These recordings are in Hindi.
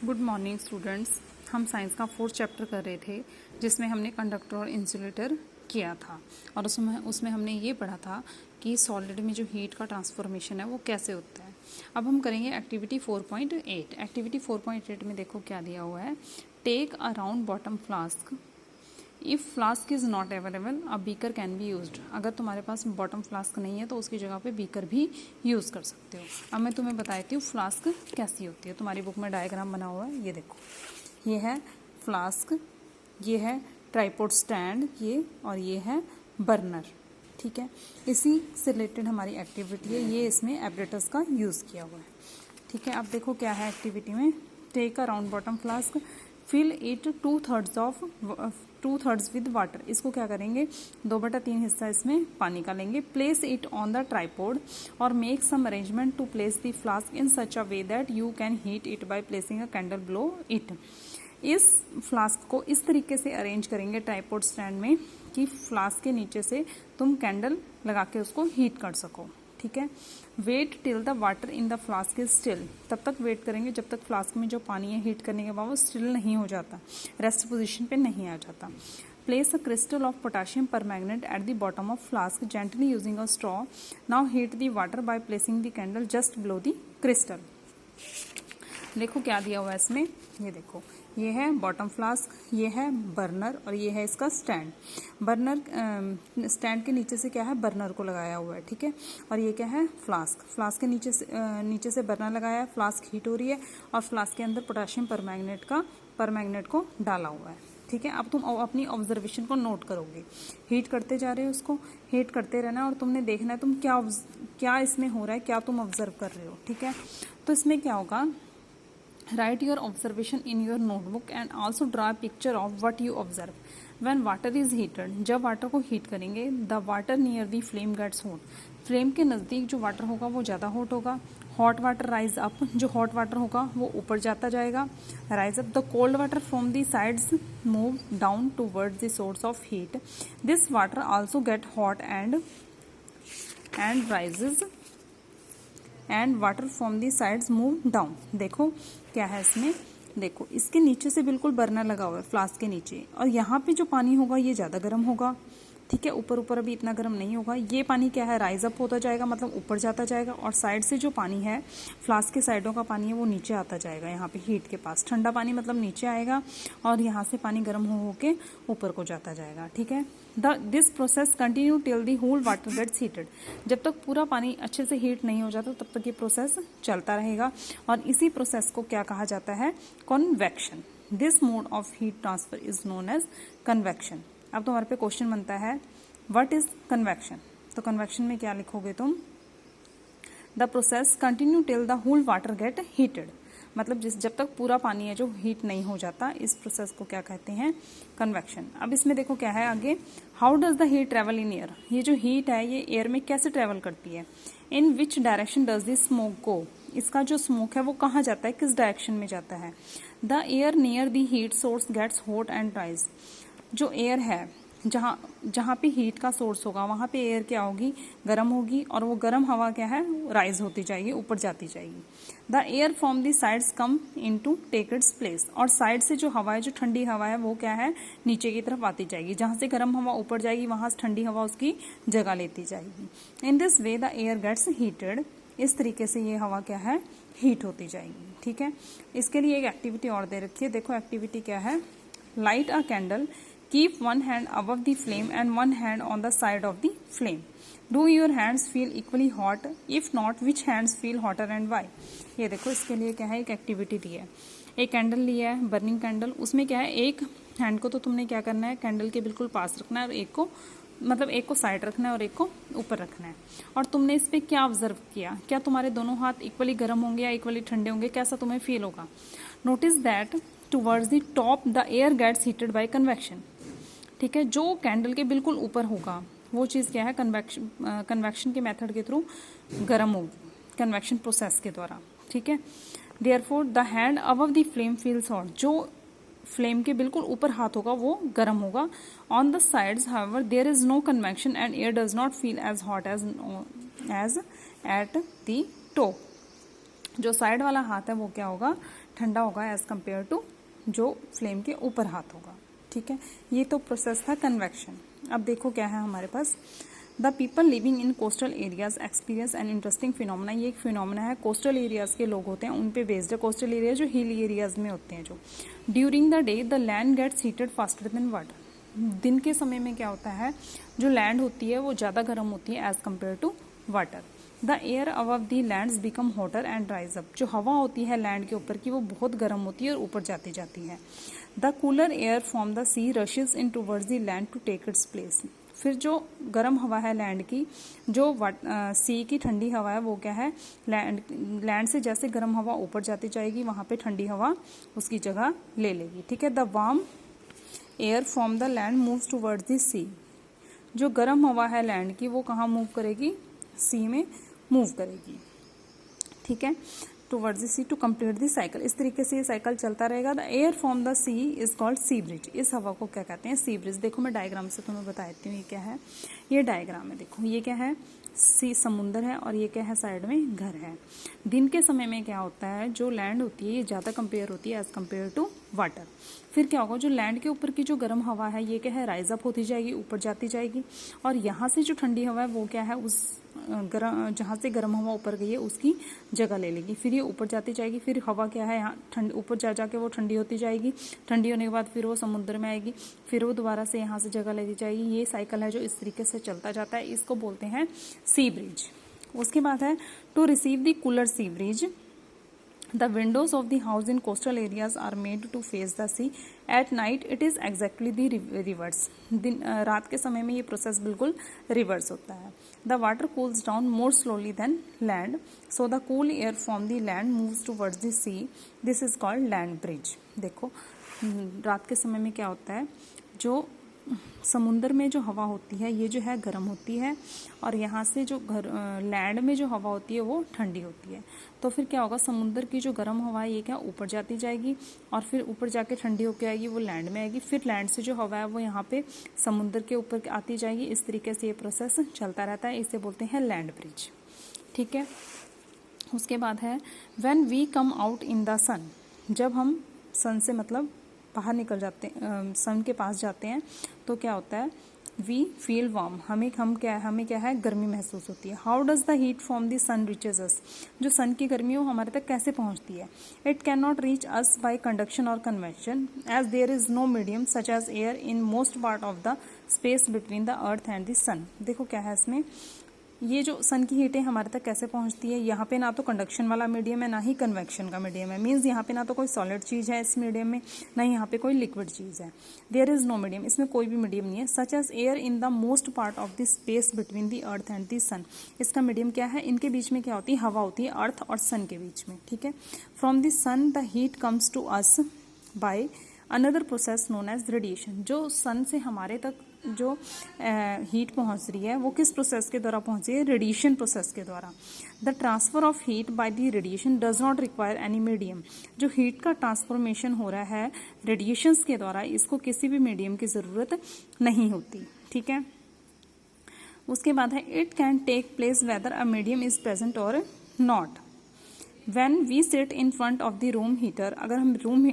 Good morning students. हम साइंस का 4th चैप्टर कर रहे थे जिसमें हमने कंडक्टर और इंसुलेटर किया था और उसमें हमने ये पढ़ा था कि सॉलिड में जो हीट का ट्रांसफॉर्मेशन है वो कैसे होता है। अब हम करेंगे एक्टिविटी 4.8। एक्टिविटी 4.8 में देखो क्या दिया हुआ है। Take a round bottom flask, if flask is not available a beaker can be used. अगर तुम्हारे पास बॉटम फ्लास्क नहीं है तो उसकी जगह पे बीकर भी यूज़ कर सकते हो। अब मैं तुम्हें बताती हूँ फ्लास्क कैसी होती है। तुम्हारी बुक में डायग्राम बना हुआ है, ये देखो, ये है फ्लास्क, ये है ट्राइपॉड स्टैंड, ये और ये है बर्नर। ठीक है, इसी से रिलेटेड हमारी एक्टिविटी है। ये इसमें एपरेटस का यूज़ किया हुआ है। ठीक है, अब देखो क्या है एक्टिविटी में। Take a round bottom flask, fill it 2/3 with water. इसको क्या करेंगे, 2/3 हिस्सा इसमें पानी का लेंगे। Place it on the tripod और make some arrangement to place the flask in such a way that you can heat it by placing a candle below it. इस फ्लास्क को इस तरीके से अरेंज करेंगे ट्राइपॉड स्टैंड में कि फ्लास्क के नीचे से तुम कैंडल लगा के उसको हीट कर सको। ठीक है, wait till the water in the flask is still. तब तक वेट करेंगे जब तक फ्लास्क में जो पानी है हीट करने के बाद वो स्टिल नहीं हो जाता, रेस्ट पोजीशन पे नहीं आ जाता। Place a crystal of potassium permanganate at the bottom of flask gently using a straw. Now heat the water by placing the candle just below the crystal. देखो क्या दिया हुआ है इसमें, ये देखो, ये है बॉटम फ्लास्क, ये है बर्नर और ये है इसका स्टैंड। बर्नर स्टैंड के नीचे से क्या है, बर्नर को लगाया हुआ है। ठीक है, और ये क्या है, फ्लास्क। फ्लास्क के नीचे से बर्नर लगाया है, फ्लास्क हीट हो रही है और फ्लास्क के अंदर पोटाशियम परमैंगनेट को डाला हुआ है। ठीक है, अब तुम अपनी ऑब्जर्वेशन को नोट करोगे। हीट करते जा रहे हो, उसको हीट करते रहना और तुमने देखना है तुम क्या इसमें हो रहा है, क्या तुम ऑब्जर्व कर रहे हो। ठीक है, तो इसमें क्या होगा, write your observation in your notebook and also draw a picture of what you observe. When water is heated, जब वाटर को हीट करेंगे, the water near the flame gets hot. Flame के नज़दीक जो वाटर होगा वो ज़्यादा हॉट होगा। हॉट वाटर राइज अप, जो हॉट वाटर होगा वो ऊपर जाता जाएगा। Rise up, the cold water from the sides move down towards the source of heat. This water also get hot and rises and water from the sides move down. देखो क्या है इसमें, देखो इसके नीचे से बिल्कुल बर्नर लगा हुआ है फ्लास्क के नीचे, और यहाँ पे जो पानी होगा ये ज़्यादा गर्म होगा। ठीक है, ऊपर अभी इतना गर्म नहीं होगा। ये पानी क्या है, राइज अप होता जाएगा, मतलब ऊपर जाता जाएगा, और साइड से जो पानी है, फ्लास्क के साइडों का पानी है वो नीचे आता जाएगा। यहाँ पे हीट के पास ठंडा पानी मतलब नीचे आएगा और यहाँ से पानी गर्म हो के ऊपर को जाता जाएगा। ठीक है, this process continue till the whole water gets heated. जब तक पूरा पानी अच्छे से हीट नहीं हो जाता तब तक ये प्रोसेस चलता रहेगा, और इसी प्रोसेस को क्या कहा जाता है, convection. This mode of heat transfer is known as convection. अब तुम्हारे पे क्वेश्चन बनता है, व्हाट इज कन्वेक्शन। तो कन्वेक्शन में क्या लिखोगे तुम, the process continue till the whole water get heated. मतलब जब तक पूरा पानी है जो हीट नहीं हो जाता, इस प्रोसेस को क्या कहते हैं, कन्वेक्शन। अब इसमें देखो क्या है आगे, how does the heat travel in air. ये जो हीट है ये एयर में कैसे ट्रेवल करती है। In which direction does the smoke go. इसका जो स्मोक है वो कहाँ जाता है, किस डायरेक्शन में जाता है। The air near the heat source gets hot and rise. जो एयर है जहाँ पे हीट का सोर्स होगा वहाँ पे एयर क्या होगी, गर्म होगी, और वो गर्म हवा क्या है, राइज होती जाएगी, ऊपर जाती जाएगी। The air from the sides come in to take its place. और साइड से जो हवा है, जो ठंडी हवा है, वो क्या है, नीचे की तरफ आती जाएगी। जहाँ से गर्म हवा ऊपर जाएगी वहाँ से ठंडी हवा उसकी जगह लेती जाएगी। In this way the air gets heated. इस तरीके से ये हवा क्या है, हीट होती जाएगी। ठीक है, इसके लिए एक एक्टिविटी और दे रखी है। देखो एक्टिविटी क्या है, light a candle, keep one hand above the flame and one hand on the side of the flame. Do your hands feel equally hot? If not, which hands feel hotter and why? ये देखो इसके लिए क्या है, एक एक्टिविटी दी है। एक कैंडल लिया है, बर्निंग कैंडल। उसमें क्या है, एक हैंड को तो तुमने क्या करना है, कैंडल के बिल्कुल पास रखना है, और एक को साइड रखना है और एक को ऊपर रखना है। और तुमने इस पर क्या ऑब्जर्व किया, क्या तुम्हारे दोनों हाथ इक्वली गर्म होंगे या इक्वली ठंडे होंगे, कैसा तुम्हें फील होगा। Notice that towards the top the air gets heated by convection. ठीक है, जो कैंडल के बिल्कुल ऊपर होगा वो चीज़ क्या है, कन्वेक्शन के मेथड के थ्रू गर्म होगी, कन्वेक्शन प्रोसेस के द्वारा। ठीक है, therefore the hand above the flame feels hot. जो फ्लेम के बिल्कुल ऊपर हाथ होगा वो गर्म होगा। On the sides however there is no convection and air does not feel as hot as at the top. जो साइड वाला हाथ है वो क्या होगा, ठंडा होगा एज कम्पेयर टू जो फ्लेम के ऊपर हाथ होगा। ठीक है, ये तो प्रोसेस था कन्वेक्शन। अब देखो क्या है हमारे पास, the people living in coastal areas experience an interesting phenomena. ये एक फिनोमेना है, कोस्टल एरियाज के लोग होते हैं उन पे बेस्ड है। कोस्टल एरिया जो हिल एरियाज में होते हैं जो, during the day the land gets heated faster than water. दिन के समय में क्या होता है, जो लैंड होती है वो ज़्यादा गर्म होती है as compare to water. The air above the lands become hotter and rise up. जो हवा होती है लैंड के ऊपर की वो बहुत गर्म होती है और ऊपर जाती जाती है। The cooler air from the sea rushes in towards the land to take its place. फिर जो गर्म हवा है लैंड की, जो सी की ठंडी हवा है वो क्या है, लैंड से जैसे गर्म हवा ऊपर जाती जाएगी वहाँ पे ठंडी हवा उसकी जगह ले लेगी। ठीक है, the warm air from the land moves towards the sea. जो गर्म हवा है लैंड की वो कहाँ मूव करेगी, सी में मूव करेगी। ठीक है, towards the sea to complete the cycle. इस तरीके से ये साइकिल चलता रहेगा। The air from the sea is called sea breeze. इस हवा को क्या कहते हैं, सी ब्रिज। देखो मैं डायग्राम से तुम्हें बता देती हूँ ये क्या है। ये डायग्राम है, देखो ये क्या है, सी समुंदर है और ये क्या है, साइड में घर है। दिन के समय में क्या होता है, जो लैंड होती है ये ज़्यादा कंपेयर होती है एज कम्पेयर टू वाटर। फिर क्या होगा, जो लैंड के ऊपर की जो गर्म हवा है ये क्या है, राइज अप होती जाएगी, ऊपर जाती जाएगी। और यहाँ से जो ठंडी हवा है वो क्या है, उस गर्म, जहाँ से गर्म हवा ऊपर गई है उसकी जगह ले लेगी। फिर ये ऊपर जाती जाएगी, फिर हवा क्या है यहाँ ठंड ऊपर जा जाके वो ठंडी होती जाएगी। ठंडी होने के बाद फिर वो समुद्र में आएगी, फिर वो दोबारा से यहाँ से जगह लेती जाएगी। ये साइकिल है जो इस तरीके से चलता जाता है, इसको बोलते हैं सी ब्रिज। उसके बाद है to receive the cooler sea breeze the windows of the house in coastal areas are made to face the sea. At night it is exactly the reverse. दिन रात के समय में ये प्रोसेस बिल्कुल रिवर्स होता है। The water cools down more slowly than land, so the cool air from the land moves towards the sea. This is called land breeze. देखो रात के समय में क्या होता है, जो समुंदर में जो हवा होती है ये जो है गर्म होती है और यहाँ से जो लैंड में जो हवा होती है वो ठंडी होती है। तो फिर क्या होगा, समुंदर की जो गर्म हवा है ये क्या ऊपर जाती जाएगी और फिर ऊपर जाके ठंडी होकर आएगी, वो लैंड में आएगी। फिर लैंड से जो हवा है वो यहाँ पे समुंदर के ऊपर आती जाएगी। इस तरीके से ये प्रोसेस चलता रहता है, इसे बोलते हैं लैंड ब्रिज। ठीक है, उसके बाद है when we come out in the sun. जब हम सन से मतलब बाहर निकल जाते हैं, सन के पास जाते हैं तो क्या होता है, वी फील वार्म। हमें क्या है, गर्मी महसूस होती है। How does the heat from the sun reaches us. जो सन की गर्मी है वो हमारे तक कैसे पहुंचती है। It can not reach us by conduction और convection as there is no medium such as air in most part of the space between the earth and the sun. देखो क्या है इसमें, ये जो सन की हीटें हमारे तक कैसे पहुंचती है, यहाँ पे ना तो कंडक्शन वाला मीडियम है ना ही कन्वेक्शन का मीडियम है। मीन्स यहाँ पे ना तो कोई सॉलिड चीज़ है इस मीडियम में, ना ही यहाँ पे कोई लिक्विड चीज़ है। देयर इज नो मीडियम, इसमें कोई भी मीडियम नहीं है। Such as air in the most part of the space between the earth and the sun. इसका मीडियम क्या है, इनके बीच में क्या होती है, हवा होती है, अर्थ और सन के बीच में। ठीक है, from the sun the heat comes to us by another process known as radiation. जो सन से हमारे तक जो हीट पहुंच रही है वो किस प्रोसेस के द्वारा पहुंच रही है, रेडिएशन प्रोसेस के द्वारा। The transfer of heat by the radiation does not require any medium. जो हीट का ट्रांसफॉर्मेशन हो रहा है रेडिएशंस के द्वारा, इसको किसी भी मीडियम की जरूरत नहीं होती। ठीक है, उसके बाद है it can take place whether a medium is present और not. When we sit in front of the room heater, अगर हम रूम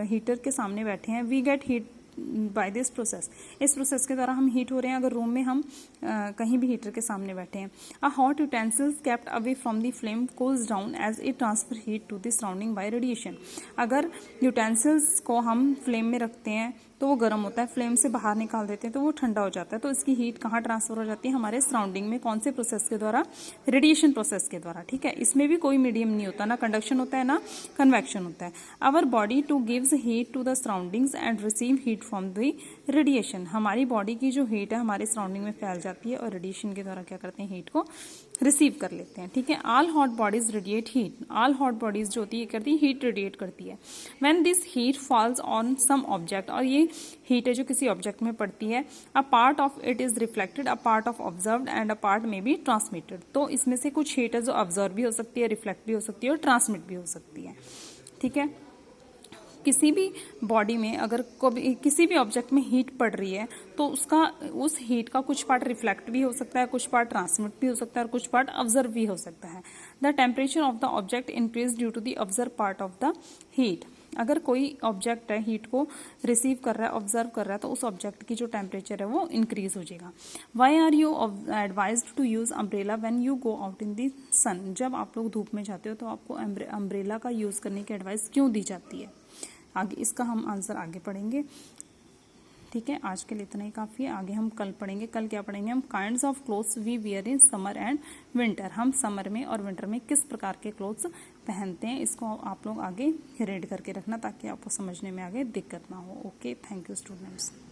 हीटर के सामने बैठे हैं, we get heat by this process. इस प्रोसेस के द्वारा हम हीट हो रहे हैं अगर रूम में हम कहीं भी हीटर के सामने बैठे हैं। A hot utensils kept away from the flame cools down as it transfer heat to the surrounding by radiation. अगर यूटेंसिल्स को हम फ्लेम में रखते हैं तो वो गर्म होता है, फ्लेम से बाहर निकाल देते हैं तो वो ठंडा हो जाता है। तो इसकी हीट कहाँ ट्रांसफर हो जाती है, हमारे सराउंडिंग में। कौन से प्रोसेस के द्वारा, रेडिएशन प्रोसेस के द्वारा। ठीक है, इसमें भी कोई मीडियम नहीं होता, ना कंडक्शन होता है ना कन्वेक्शन होता है। Our body too gives heat to the surroundings and receive heat from the radiation. हमारी बॉडी की जो हीट है हमारे सराउंडिंग में फैल जाती है और रेडिएशन के द्वारा क्या करते हैं, हीट को रिसीव कर लेते हैं। ठीक है, all hot bodies radiate heat. All hot bodies जो होती है करती है हीट रेडिएट करती है। When this heat falls on some object, और ये हीट है जो किसी ऑब्जेक्ट में पड़ती है, a part of it is reflected, a part of observed and a part में बी ट्रांसमिटेड। तो इसमें से कुछ हीट है जो ऑब्जर्व भी हो सकती है, रिफ्लेक्ट भी हो सकती है और ट्रांसमिट भी हो सकती है। ठीक है, किसी भी बॉडी में अगर किसी भी ऑब्जेक्ट में हीट पड़ रही है तो उस हीट का कुछ पार्ट रिफ्लेक्ट भी हो सकता है, कुछ पार्ट ट्रांसमिट भी हो सकता है और कुछ पार्ट ऑब्जर्व भी हो सकता है। The temperature of the object increase due to the absorb part of the heat. अगर कोई ऑब्जेक्ट है हीट को रिसीव कर रहा है, ऑब्जर्व कर रहा है, तो उस ऑब्जेक्ट की जो टेम्परेचर है वो इंक्रीज हो जाएगा। Why are you advised to use umbrella when you go out in the sun. जब आप लोग धूप में जाते हो तो आपको अम्ब्रेला का यूज करने की एडवाइस क्यों दी जाती है? आगे इसका हम आंसर आगे पढ़ेंगे। ठीक है, आज के लिए इतना ही काफी है। आगे हम कल पढ़ेंगे। कल क्या पढ़ेंगे हम? Kinds of clothes we wear in summer and winter. हम समर में और विंटर में किस प्रकार के क्लोथ्स पहनते हैं, इसको आप लोग आगे रीड करके रखना ताकि आपको समझने में आगे दिक्कत ना हो। Okay, thank you students.